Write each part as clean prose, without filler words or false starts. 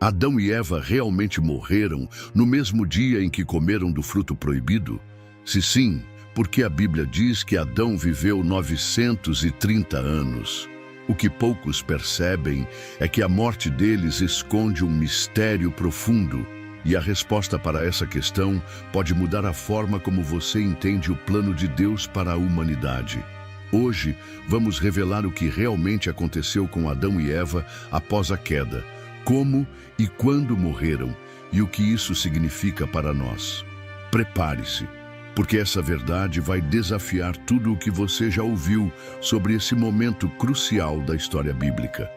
Adão e Eva realmente morreram no mesmo dia em que comeram do fruto proibido? Se sim, porque a Bíblia diz que Adão viveu 930 anos. O que poucos percebem é que a morte deles esconde um mistério profundo, e a resposta para essa questão pode mudar a forma como você entende o plano de Deus para a humanidade. Hoje, vamos revelar o que realmente aconteceu com Adão e Eva após a queda, como e quando morreram e o que isso significa para nós. Prepare-se, porque essa verdade vai desafiar tudo o que você já ouviu sobre esse momento crucial da história bíblica.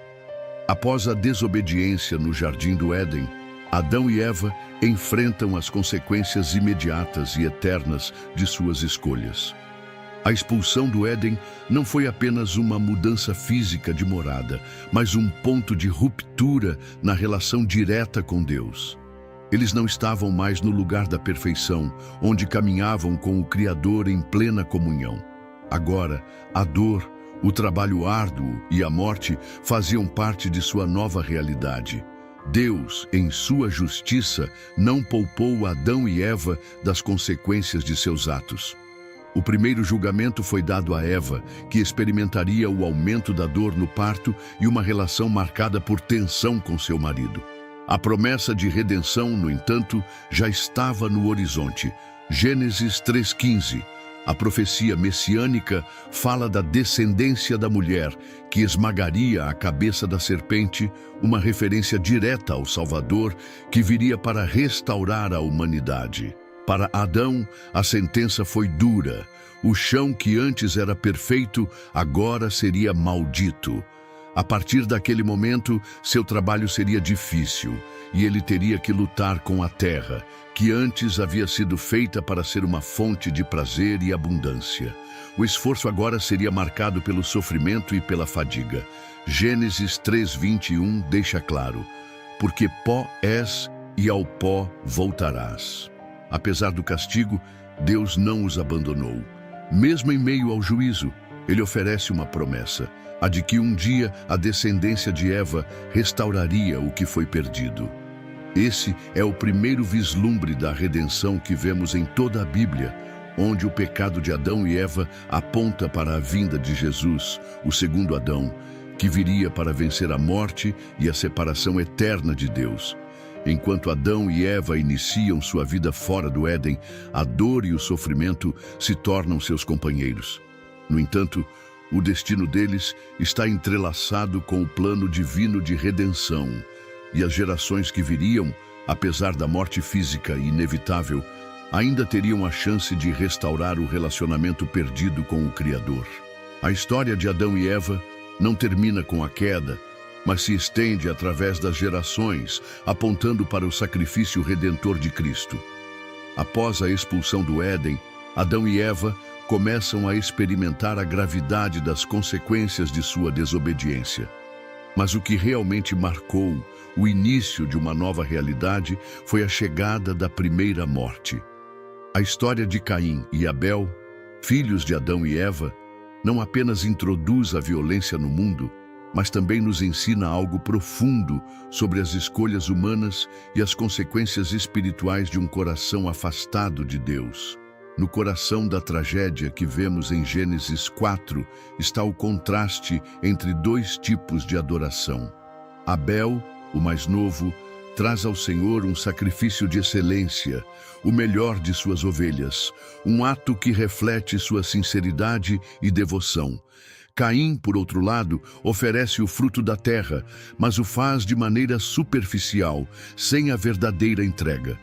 Após a desobediência no Jardim do Éden, Adão e Eva enfrentam as consequências imediatas e eternas de suas escolhas. A expulsão do Éden não foi apenas uma mudança física de morada, mas um ponto de ruptura na relação direta com Deus. Eles não estavam mais no lugar da perfeição, onde caminhavam com o Criador em plena comunhão. Agora, a dor, o trabalho árduo e a morte faziam parte de sua nova realidade. Deus, em sua justiça, não poupou Adão e Eva das consequências de seus atos. O primeiro julgamento foi dado a Eva, que experimentaria o aumento da dor no parto e uma relação marcada por tensão com seu marido. A promessa de redenção, no entanto, já estava no horizonte. Gênesis 3:15. A profecia messiânica fala da descendência da mulher, que esmagaria a cabeça da serpente, uma referência direta ao Salvador, que viria para restaurar a humanidade. Para Adão, a sentença foi dura. O chão que antes era perfeito, agora seria maldito. A partir daquele momento, seu trabalho seria difícil, e ele teria que lutar com a terra, que antes havia sido feita para ser uma fonte de prazer e abundância. O esforço agora seria marcado pelo sofrimento e pela fadiga. Gênesis 3:21 deixa claro: porque pó és e ao pó voltarás. Apesar do castigo, Deus não os abandonou. Mesmo em meio ao juízo, ele oferece uma promessa, a de que um dia a descendência de Eva restauraria o que foi perdido. Esse é o primeiro vislumbre da redenção que vemos em toda a Bíblia, onde o pecado de Adão e Eva aponta para a vinda de Jesus, o segundo Adão, que viria para vencer a morte e a separação eterna de Deus. Enquanto Adão e Eva iniciam sua vida fora do Éden, a dor e o sofrimento se tornam seus companheiros. No entanto, o destino deles está entrelaçado com o plano divino de redenção, e as gerações que viriam, apesar da morte física inevitável, ainda teriam a chance de restaurar o relacionamento perdido com o Criador. A história de Adão e Eva não termina com a queda, mas se estende através das gerações, apontando para o sacrifício redentor de Cristo. Após a expulsão do Éden, Adão e Eva começam a experimentar a gravidade das consequências de sua desobediência. Mas o que realmente marcou o início de uma nova realidade foi a chegada da primeira morte. A história de Caim e Abel, filhos de Adão e Eva, não apenas introduz a violência no mundo, mas também nos ensina algo profundo sobre as escolhas humanas e as consequências espirituais de um coração afastado de Deus. No coração da tragédia que vemos em Gênesis 4 está o contraste entre dois tipos de adoração. Abel, o mais novo, traz ao Senhor um sacrifício de excelência, o melhor de suas ovelhas, um ato que reflete sua sinceridade e devoção. Caim, por outro lado, oferece o fruto da terra, mas o faz de maneira superficial, sem a verdadeira entrega.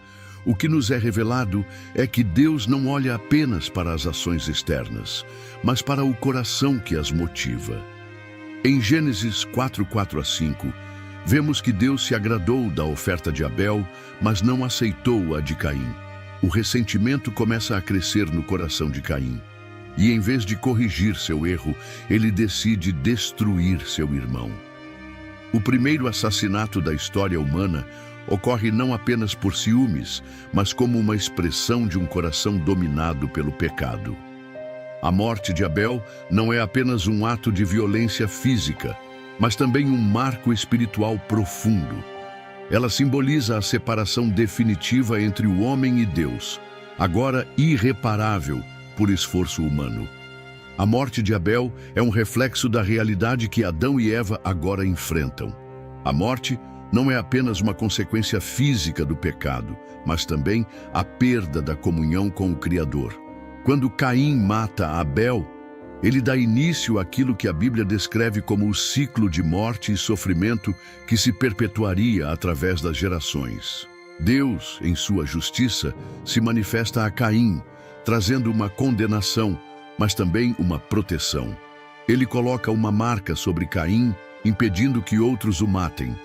O que nos é revelado é que Deus não olha apenas para as ações externas, mas para o coração que as motiva. Em Gênesis 4:4-5, vemos que Deus se agradou da oferta de Abel, mas não aceitou a de Caim. O ressentimento começa a crescer no coração de Caim. E em vez de corrigir seu erro, ele decide destruir seu irmão. O primeiro assassinato da história humana ocorre não apenas por ciúmes, mas como uma expressão de um coração dominado pelo pecado. A morte de Abel não é apenas um ato de violência física, mas também um marco espiritual profundo. Ela simboliza a separação definitiva entre o homem e Deus, agora irreparável por esforço humano. A morte de Abel é um reflexo da realidade que Adão e Eva agora enfrentam. A morte não é apenas uma consequência física do pecado, mas também a perda da comunhão com o Criador. Quando Caim mata Abel, ele dá início àquilo que a Bíblia descreve como o ciclo de morte e sofrimento que se perpetuaria através das gerações. Deus, em sua justiça, se manifesta a Caim, trazendo uma condenação, mas também uma proteção. Ele coloca uma marca sobre Caim, impedindo que outros o matem.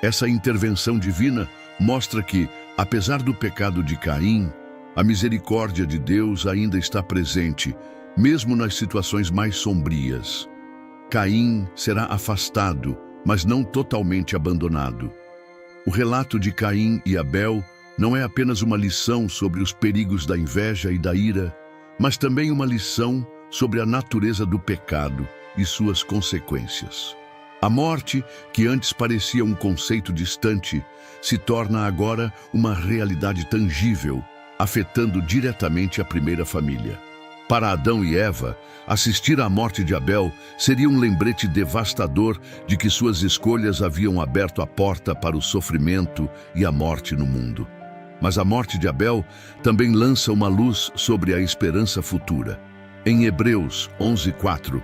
Essa intervenção divina mostra que, apesar do pecado de Caim, a misericórdia de Deus ainda está presente, mesmo nas situações mais sombrias. Caim será afastado, mas não totalmente abandonado. O relato de Caim e Abel não é apenas uma lição sobre os perigos da inveja e da ira, mas também uma lição sobre a natureza do pecado e suas consequências. A morte, que antes parecia um conceito distante, se torna agora uma realidade tangível, afetando diretamente a primeira família. Para Adão e Eva, assistir à morte de Abel seria um lembrete devastador de que suas escolhas haviam aberto a porta para o sofrimento e a morte no mundo. Mas a morte de Abel também lança uma luz sobre a esperança futura. Em Hebreus 11:4,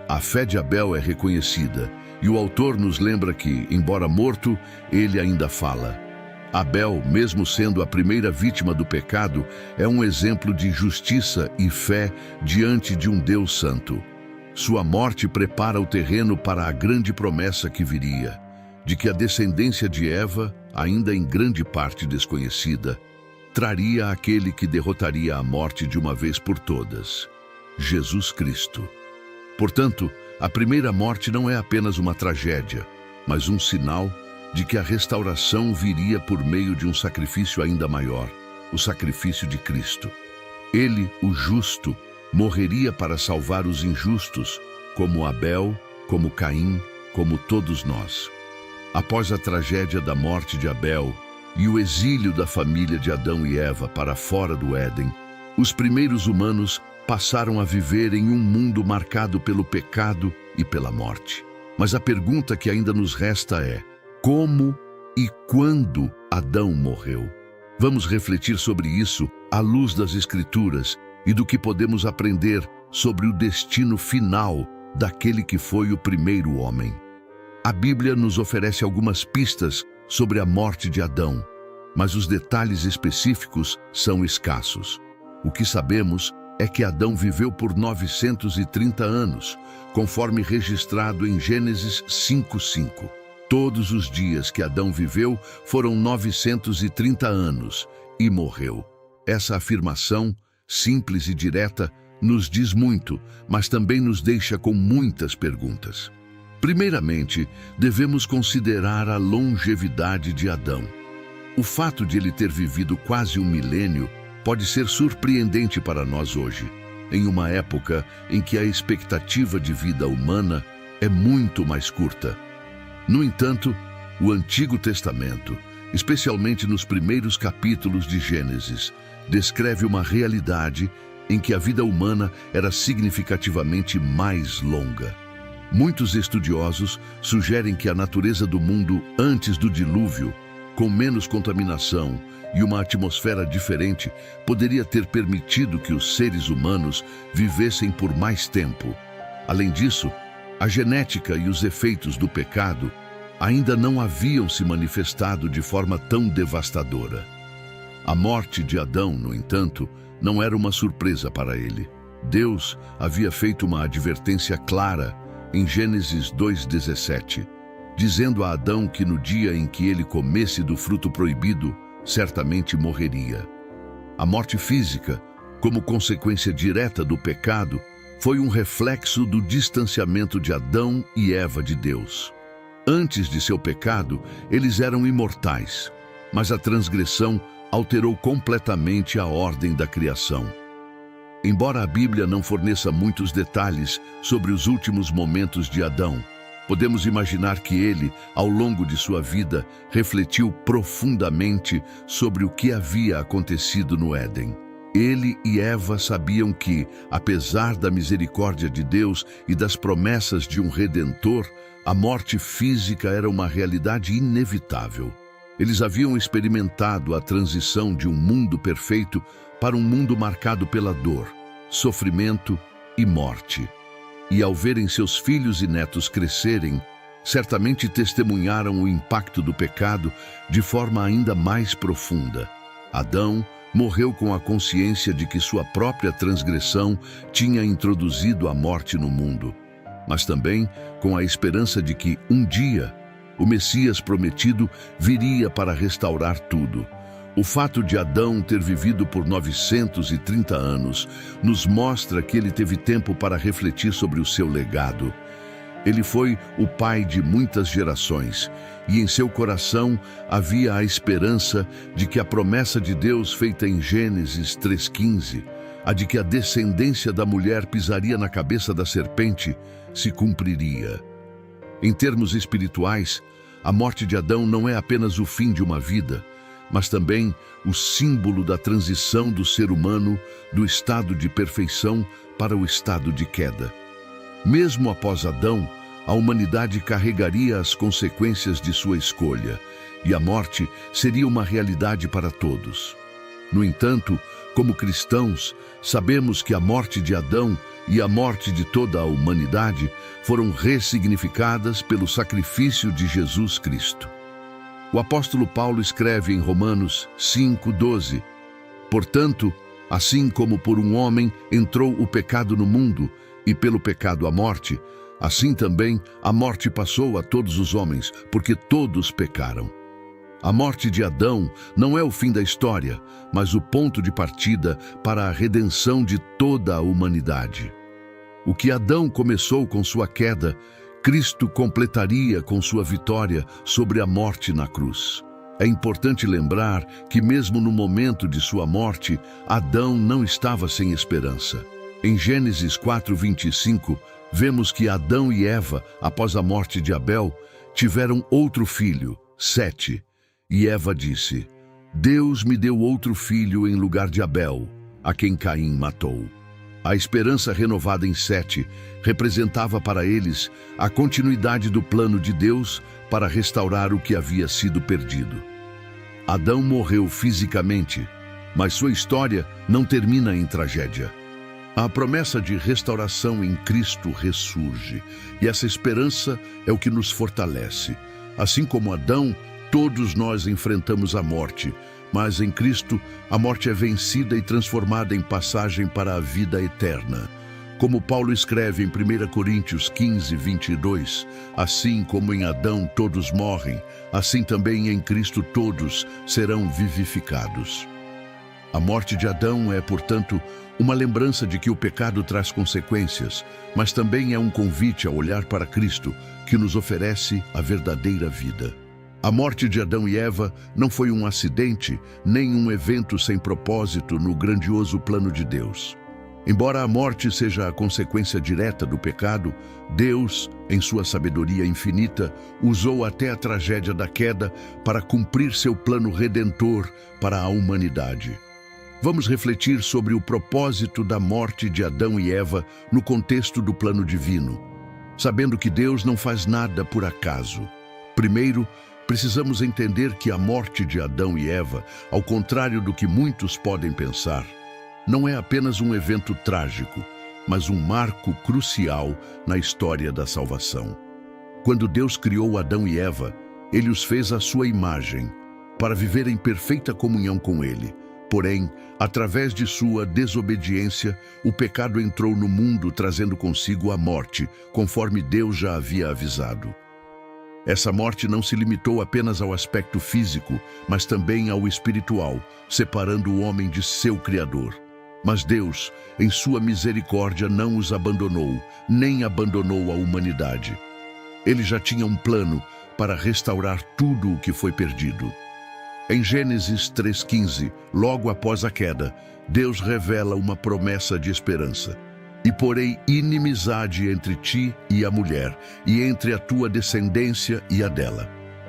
a fé de Abel é reconhecida, e o autor nos lembra que, embora morto, ele ainda fala. Abel, mesmo sendo a primeira vítima do pecado, é um exemplo de justiça e fé diante de um Deus santo. Sua morte prepara o terreno para a grande promessa que viria, de que a descendência de Eva, ainda em grande parte desconhecida, traria aquele que derrotaria a morte de uma vez por todas, Jesus Cristo. Portanto, a primeira morte não é apenas uma tragédia, mas um sinal de que a restauração viria por meio de um sacrifício ainda maior, o sacrifício de Cristo. Ele, o justo, morreria para salvar os injustos, como Abel, como Caim, como todos nós. Após a tragédia da morte de Abel e o exílio da família de Adão e Eva para fora do Éden, os primeiros humanos passaram a viver em um mundo marcado pelo pecado e pela morte. Mas a pergunta que ainda nos resta é: como e quando Adão morreu? Vamos refletir sobre isso à luz das Escrituras e do que podemos aprender sobre o destino final daquele que foi o primeiro homem. A Bíblia nos oferece algumas pistas sobre a morte de Adão, mas os detalhes específicos são escassos. O que sabemos é que Adão viveu por 930 anos, conforme registrado em Gênesis 5:5. Todos os dias que Adão viveu foram 930 anos e morreu. Essa afirmação, simples e direta, nos diz muito, mas também nos deixa com muitas perguntas. Primeiramente, devemos considerar a longevidade de Adão. O fato de ele ter vivido quase um milênio pode ser surpreendente para nós hoje, em uma época em que a expectativa de vida humana é muito mais curta. No entanto, o Antigo Testamento, especialmente nos primeiros capítulos de Gênesis, descreve uma realidade em que a vida humana era significativamente mais longa. Muitos estudiosos sugerem que a natureza do mundo antes do dilúvio, com menos contaminação e uma atmosfera diferente, poderia ter permitido que os seres humanos vivessem por mais tempo. Além disso, a genética e os efeitos do pecado ainda não haviam se manifestado de forma tão devastadora. A morte de Adão, no entanto, não era uma surpresa para ele. Deus havia feito uma advertência clara em Gênesis 2:17, dizendo a Adão que no dia em que ele comesse do fruto proibido, certamente morreria. A morte física, como consequência direta do pecado, foi um reflexo do distanciamento de Adão e Eva de Deus. Antes de seu pecado, eles eram imortais, mas a transgressão alterou completamente a ordem da criação. Embora a Bíblia não forneça muitos detalhes sobre os últimos momentos de Adão, Podemos imaginar que ele, ao longo de sua vida, refletiu profundamente sobre o que havia acontecido no Éden. Ele e Eva sabiam que, apesar da misericórdia de Deus e das promessas de um Redentor, a morte física era uma realidade inevitável. Eles haviam experimentado a transição de um mundo perfeito para um mundo marcado pela dor, sofrimento e morte. E ao verem seus filhos e netos crescerem, certamente testemunharam o impacto do pecado de forma ainda mais profunda. Adão morreu com a consciência de que sua própria transgressão tinha introduzido a morte no mundo, mas também com a esperança de que, um dia, o Messias prometido viria para restaurar tudo. O fato de Adão ter vivido por 930 anos nos mostra que ele teve tempo para refletir sobre o seu legado. Ele foi o pai de muitas gerações, e em seu coração havia a esperança de que a promessa de Deus feita em Gênesis 3:15, a de que a descendência da mulher pisaria na cabeça da serpente, se cumpriria. Em termos espirituais, a morte de Adão não é apenas o fim de uma vida, mas também o símbolo da transição do ser humano do estado de perfeição para o estado de queda. Mesmo após Adão, a humanidade carregaria as consequências de sua escolha, e a morte seria uma realidade para todos. No entanto, como cristãos, sabemos que a morte de Adão e a morte de toda a humanidade foram ressignificadas pelo sacrifício de Jesus Cristo. O apóstolo Paulo escreve em Romanos 5:12: Portanto, assim como por um homem entrou o pecado no mundo, e pelo pecado a morte, assim também a morte passou a todos os homens, porque todos pecaram. A morte de Adão não é o fim da história, mas o ponto de partida para a redenção de toda a humanidade. O que Adão começou com sua queda, Cristo completaria com sua vitória sobre a morte na cruz. É importante lembrar que mesmo no momento de sua morte, Adão não estava sem esperança. Em Gênesis 4:25, vemos que Adão e Eva, após a morte de Abel, tiveram outro filho, Sete. E Eva disse: Deus me deu outro filho em lugar de Abel, a quem Caim matou. A esperança renovada em Sete representava para eles a continuidade do plano de Deus para restaurar o que havia sido perdido. Adão morreu fisicamente, mas sua história não termina em tragédia. A promessa de restauração em Cristo ressurge, e essa esperança é o que nos fortalece. Assim como Adão, todos nós enfrentamos a morte, mas em Cristo a morte é vencida e transformada em passagem para a vida eterna. Como Paulo escreve em 1 Coríntios 15:22, assim como em Adão todos morrem, assim também em Cristo todos serão vivificados. A morte de Adão é, portanto, uma lembrança de que o pecado traz consequências, mas também é um convite a olhar para Cristo, que nos oferece a verdadeira vida. A morte de Adão e Eva não foi um acidente, nem um evento sem propósito no grandioso plano de Deus. Embora a morte seja a consequência direta do pecado, Deus, em sua sabedoria infinita, usou até a tragédia da queda para cumprir seu plano redentor para a humanidade. Vamos refletir sobre o propósito da morte de Adão e Eva no contexto do plano divino, sabendo que Deus não faz nada por acaso. Primeiro, precisamos entender que a morte de Adão e Eva, ao contrário do que muitos podem pensar, não é apenas um evento trágico, mas um marco crucial na história da salvação. Quando Deus criou Adão e Eva, Ele os fez à sua imagem, para viver em perfeita comunhão com Ele. Porém, através de sua desobediência, o pecado entrou no mundo trazendo consigo a morte, conforme Deus já havia avisado. Essa morte não se limitou apenas ao aspecto físico, mas também ao espiritual, separando o homem de seu Criador. Mas Deus, em sua misericórdia, não os abandonou, nem abandonou a humanidade. Ele já tinha um plano para restaurar tudo o que foi perdido. Em Gênesis 3:15, logo após a queda, Deus revela uma promessa de esperança. E porei inimizade entre ti e a mulher, e entre a tua descendência e a dela.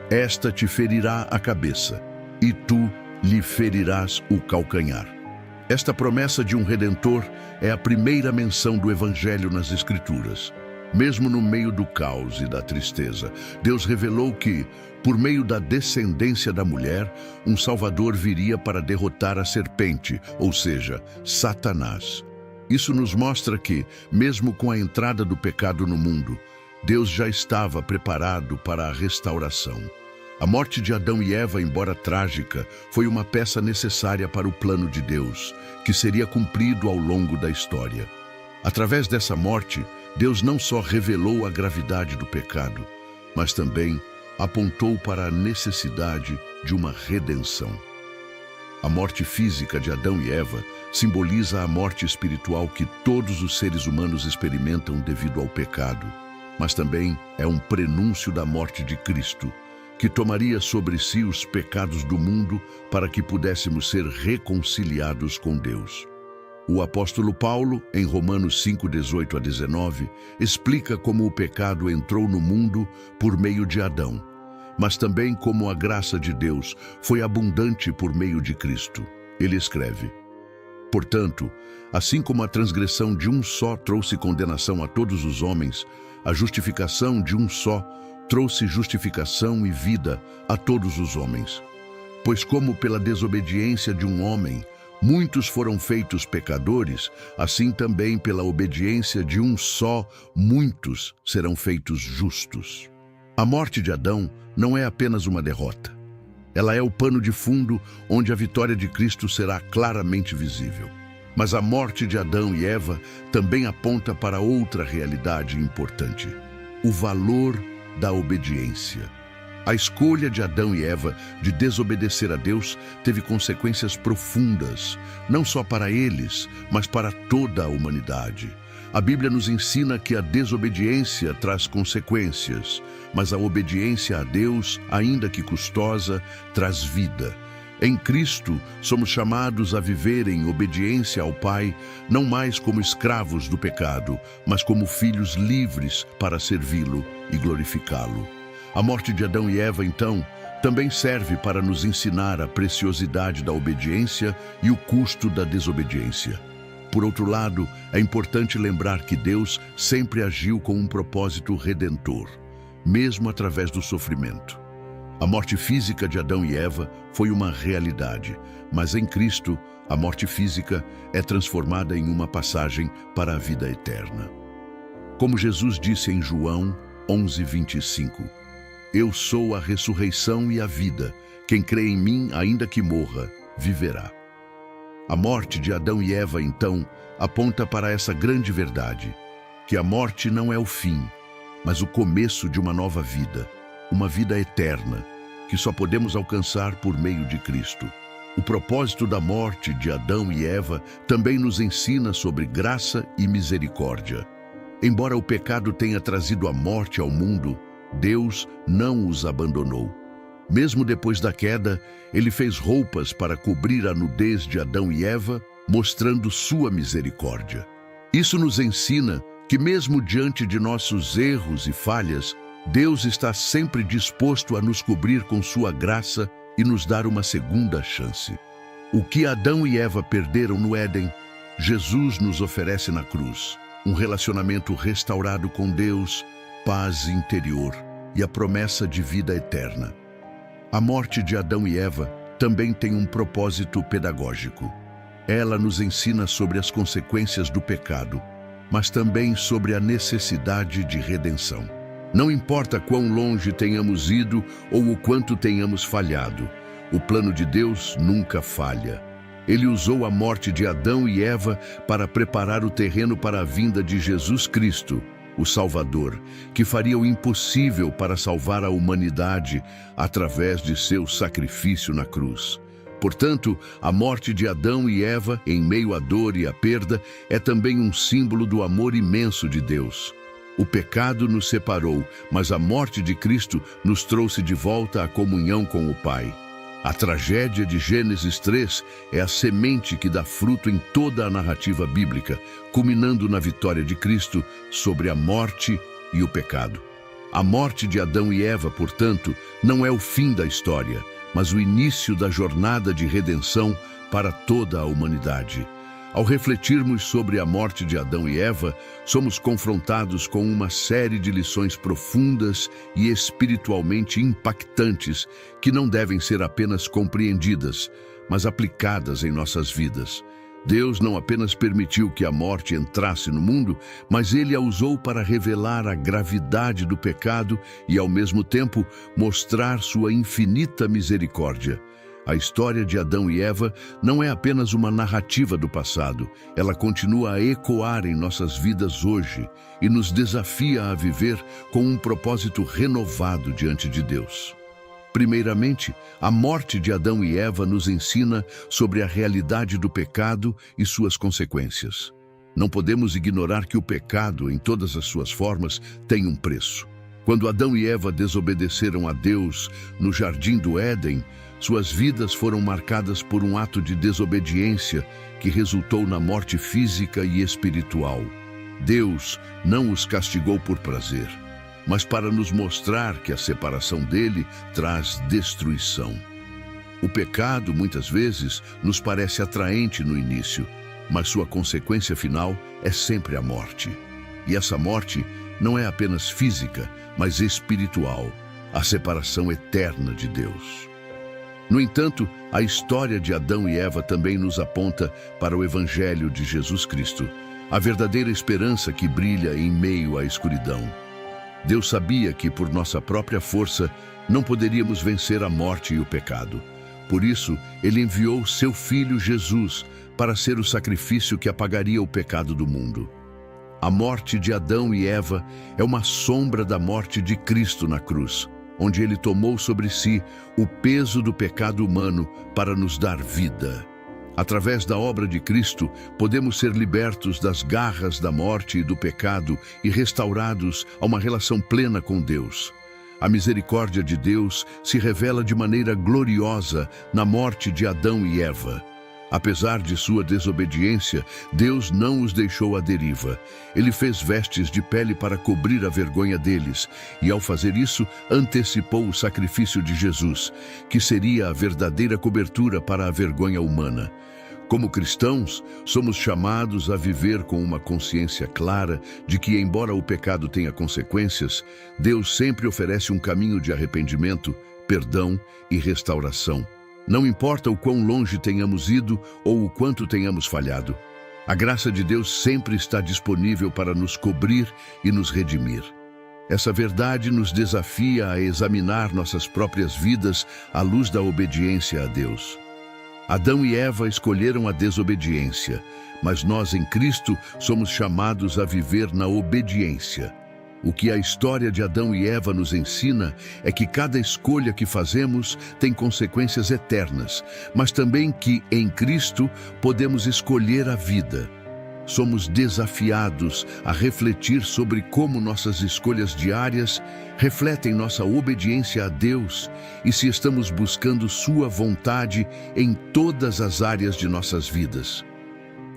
Esta te ferirá a cabeça, e tu lhe ferirás o calcanhar. Esta promessa de um Redentor é a primeira menção do Evangelho nas Escrituras. Mesmo no meio do caos e da tristeza, Deus revelou que, por meio da descendência da mulher, um Salvador viria para derrotar a serpente, ou seja, Satanás. Isso nos mostra que, mesmo com a entrada do pecado no mundo, Deus já estava preparado para a restauração. A morte de Adão e Eva, embora trágica, foi uma peça necessária para o plano de Deus, que seria cumprido ao longo da história. Através dessa morte, Deus não só revelou a gravidade do pecado, mas também apontou para a necessidade de uma redenção. A morte física de Adão e Eva simboliza a morte espiritual que todos os seres humanos experimentam devido ao pecado, mas também é um prenúncio da morte de Cristo, que tomaria sobre si os pecados do mundo para que pudéssemos ser reconciliados com Deus. O apóstolo Paulo, em Romanos 5, 18 a 19, explica como o pecado entrou no mundo por meio de Adão, mas também como a graça de Deus foi abundante por meio de Cristo. Ele escreve: portanto, assim como a transgressão de um só trouxe condenação a todos os homens, a justificação de um só trouxe justificação e vida a todos os homens. Pois como pela desobediência de um homem, muitos foram feitos pecadores, assim também pela obediência de um só, muitos serão feitos justos. A morte de Adão não é apenas uma derrota. Ela é o pano de fundo onde a vitória de Cristo será claramente visível. Mas a morte de Adão e Eva também aponta para outra realidade importante: o valor da obediência. A escolha de Adão e Eva de desobedecer a Deus teve consequências profundas, não só para eles, mas para toda a humanidade. A Bíblia nos ensina que a desobediência traz consequências, mas a obediência a Deus, ainda que custosa, traz vida. Em Cristo, somos chamados a viver em obediência ao Pai, não mais como escravos do pecado, mas como filhos livres para servi-lo e glorificá-lo. A morte de Adão e Eva, então, também serve para nos ensinar a preciosidade da obediência e o custo da desobediência. Por outro lado, é importante lembrar que Deus sempre agiu com um propósito redentor, mesmo através do sofrimento. A morte física de Adão e Eva foi uma realidade, mas em Cristo, a morte física é transformada em uma passagem para a vida eterna. Como Jesus disse em João 11:25, eu sou a ressurreição e a vida. Quem crê em mim, ainda que morra, viverá. A morte de Adão e Eva, então, aponta para essa grande verdade, que a morte não é o fim, mas o começo de uma nova vida, uma vida eterna, que só podemos alcançar por meio de Cristo. O propósito da morte de Adão e Eva também nos ensina sobre graça e misericórdia. Embora o pecado tenha trazido a morte ao mundo, Deus não os abandonou. Mesmo depois da queda, Ele fez roupas para cobrir a nudez de Adão e Eva, mostrando sua misericórdia. Isso nos ensina que mesmo diante de nossos erros e falhas, Deus está sempre disposto a nos cobrir com sua graça e nos dar uma segunda chance. O que Adão e Eva perderam no Éden, Jesus nos oferece na cruz. Um relacionamento restaurado com Deus, paz interior e a promessa de vida eterna. A morte de Adão e Eva também tem um propósito pedagógico. Ela nos ensina sobre as consequências do pecado, mas também sobre a necessidade de redenção. Não importa quão longe tenhamos ido ou o quanto tenhamos falhado, o plano de Deus nunca falha. Ele usou a morte de Adão e Eva para preparar o terreno para a vinda de Jesus Cristo, o Salvador, que faria o impossível para salvar a humanidade através de seu sacrifício na cruz. Portanto, a morte de Adão e Eva, em meio à dor e à perda, é também um símbolo do amor imenso de Deus. O pecado nos separou, mas a morte de Cristo nos trouxe de volta à comunhão com o Pai. A tragédia de Gênesis 3 é a semente que dá fruto em toda a narrativa bíblica, culminando na vitória de Cristo sobre a morte e o pecado. A morte de Adão e Eva, portanto, não é o fim da história, mas o início da jornada de redenção para toda a humanidade. Ao refletirmos sobre a morte de Adão e Eva, somos confrontados com uma série de lições profundas e espiritualmente impactantes que não devem ser apenas compreendidas, mas aplicadas em nossas vidas. Deus não apenas permitiu que a morte entrasse no mundo, mas Ele a usou para revelar a gravidade do pecado e, ao mesmo tempo, mostrar sua infinita misericórdia. A história de Adão e Eva não é apenas uma narrativa do passado, ela continua a ecoar em nossas vidas hoje e nos desafia a viver com um propósito renovado diante de Deus. Primeiramente, a morte de Adão e Eva nos ensina sobre a realidade do pecado e suas consequências. Não podemos ignorar que o pecado, em todas as suas formas, tem um preço. Quando Adão e Eva desobedeceram a Deus no Jardim do Éden, suas vidas foram marcadas por um ato de desobediência que resultou na morte física e espiritual. Deus não os castigou por prazer, mas para nos mostrar que a separação dele traz destruição. O pecado, muitas vezes, nos parece atraente no início, mas sua consequência final é sempre a morte. E essa morte não é apenas física, mas espiritual, a separação eterna de Deus. No entanto, a história de Adão e Eva também nos aponta para o Evangelho de Jesus Cristo, a verdadeira esperança que brilha em meio à escuridão. Deus sabia que, por nossa própria força, não poderíamos vencer a morte e o pecado. Por isso, Ele enviou seu Filho Jesus para ser o sacrifício que apagaria o pecado do mundo. A morte de Adão e Eva é uma sombra da morte de Cristo na cruz, onde Ele tomou sobre si o peso do pecado humano para nos dar vida. Através da obra de Cristo, podemos ser libertos das garras da morte e do pecado e restaurados a uma relação plena com Deus. A misericórdia de Deus se revela de maneira gloriosa na morte de Adão e Eva. Apesar de sua desobediência, Deus não os deixou à deriva. Ele fez vestes de pele para cobrir a vergonha deles, e ao fazer isso, antecipou o sacrifício de Jesus, que seria a verdadeira cobertura para a vergonha humana. Como cristãos, somos chamados a viver com uma consciência clara de que, embora o pecado tenha consequências, Deus sempre oferece um caminho de arrependimento, perdão e restauração. Não importa o quão longe tenhamos ido ou o quanto tenhamos falhado, a graça de Deus sempre está disponível para nos cobrir e nos redimir. Essa verdade nos desafia a examinar nossas próprias vidas à luz da obediência a Deus. Adão e Eva escolheram a desobediência, mas nós em Cristo somos chamados a viver na obediência. O que a história de Adão e Eva nos ensina é que cada escolha que fazemos tem consequências eternas, mas também que, em Cristo, podemos escolher a vida. Somos desafiados a refletir sobre como nossas escolhas diárias refletem nossa obediência a Deus e se estamos buscando sua vontade em todas as áreas de nossas vidas.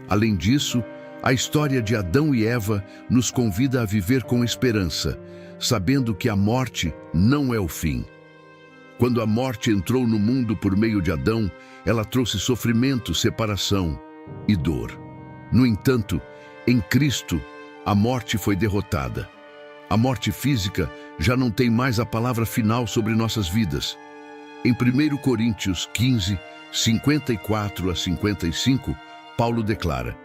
Além disso, a história de Adão e Eva nos convida a viver com esperança, sabendo que a morte não é o fim. Quando a morte entrou no mundo por meio de Adão, ela trouxe sofrimento, separação e dor. No entanto, em Cristo, a morte foi derrotada. A morte física já não tem mais a palavra final sobre nossas vidas. Em 1 Coríntios 15, 54 a 55, Paulo declara: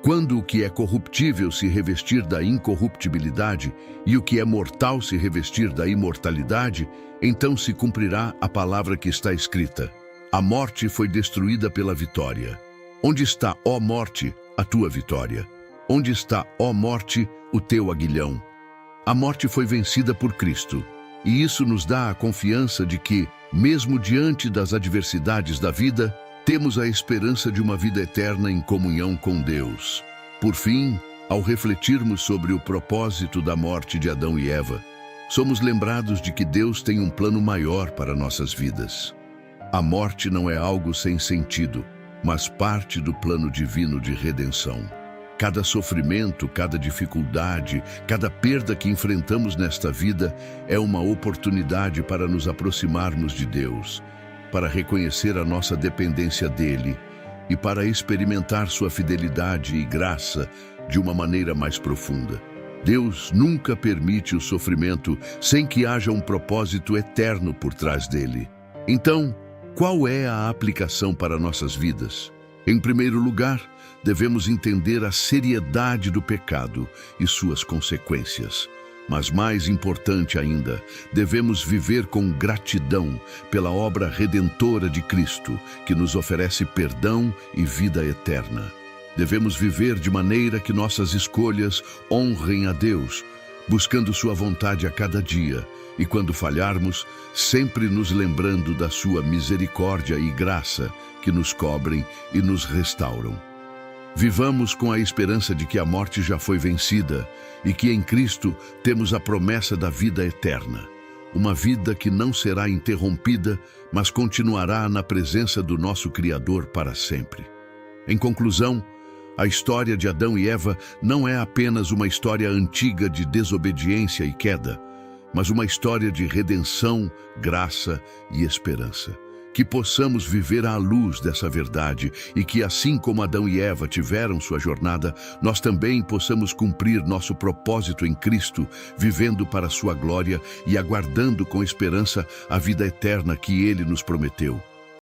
quando o que é corruptível se revestir da incorruptibilidade e o que é mortal se revestir da imortalidade, então se cumprirá a palavra que está escrita: a morte foi destruída pela vitória. Onde está, ó morte, a tua vitória? Onde está, ó morte, o teu aguilhão? A morte foi vencida por Cristo, e isso nos dá a confiança de que, mesmo diante das adversidades da vida, temos a esperança de uma vida eterna em comunhão com Deus. Por fim, ao refletirmos sobre o propósito da morte de Adão e Eva, somos lembrados de que Deus tem um plano maior para nossas vidas. A morte não é algo sem sentido, mas parte do plano divino de redenção. Cada sofrimento, cada dificuldade, cada perda que enfrentamos nesta vida é uma oportunidade para nos aproximarmos de Deus, para reconhecer a nossa dependência dEle e para experimentar sua fidelidade e graça de uma maneira mais profunda. Deus nunca permite o sofrimento sem que haja um propósito eterno por trás dele. Então, qual é a aplicação para nossas vidas? Em primeiro lugar, devemos entender a seriedade do pecado e suas consequências. Mas mais importante ainda, devemos viver com gratidão pela obra redentora de Cristo, que nos oferece perdão e vida eterna. Devemos viver de maneira que nossas escolhas honrem a Deus, buscando sua vontade a cada dia, e quando falharmos, sempre nos lembrando da sua misericórdia e graça que nos cobrem e nos restauram. Vivamos com a esperança de que a morte já foi vencida e que em Cristo temos a promessa da vida eterna. Uma vida que não será interrompida, mas continuará na presença do nosso Criador para sempre. Em conclusão, a história de Adão e Eva não é apenas uma história antiga de desobediência e queda, mas uma história de redenção, graça e esperança. Que possamos viver à luz dessa verdade e que, assim como Adão e Eva tiveram sua jornada, nós também possamos cumprir nosso propósito em Cristo, vivendo para sua glória e aguardando com esperança a vida eterna que Ele nos prometeu.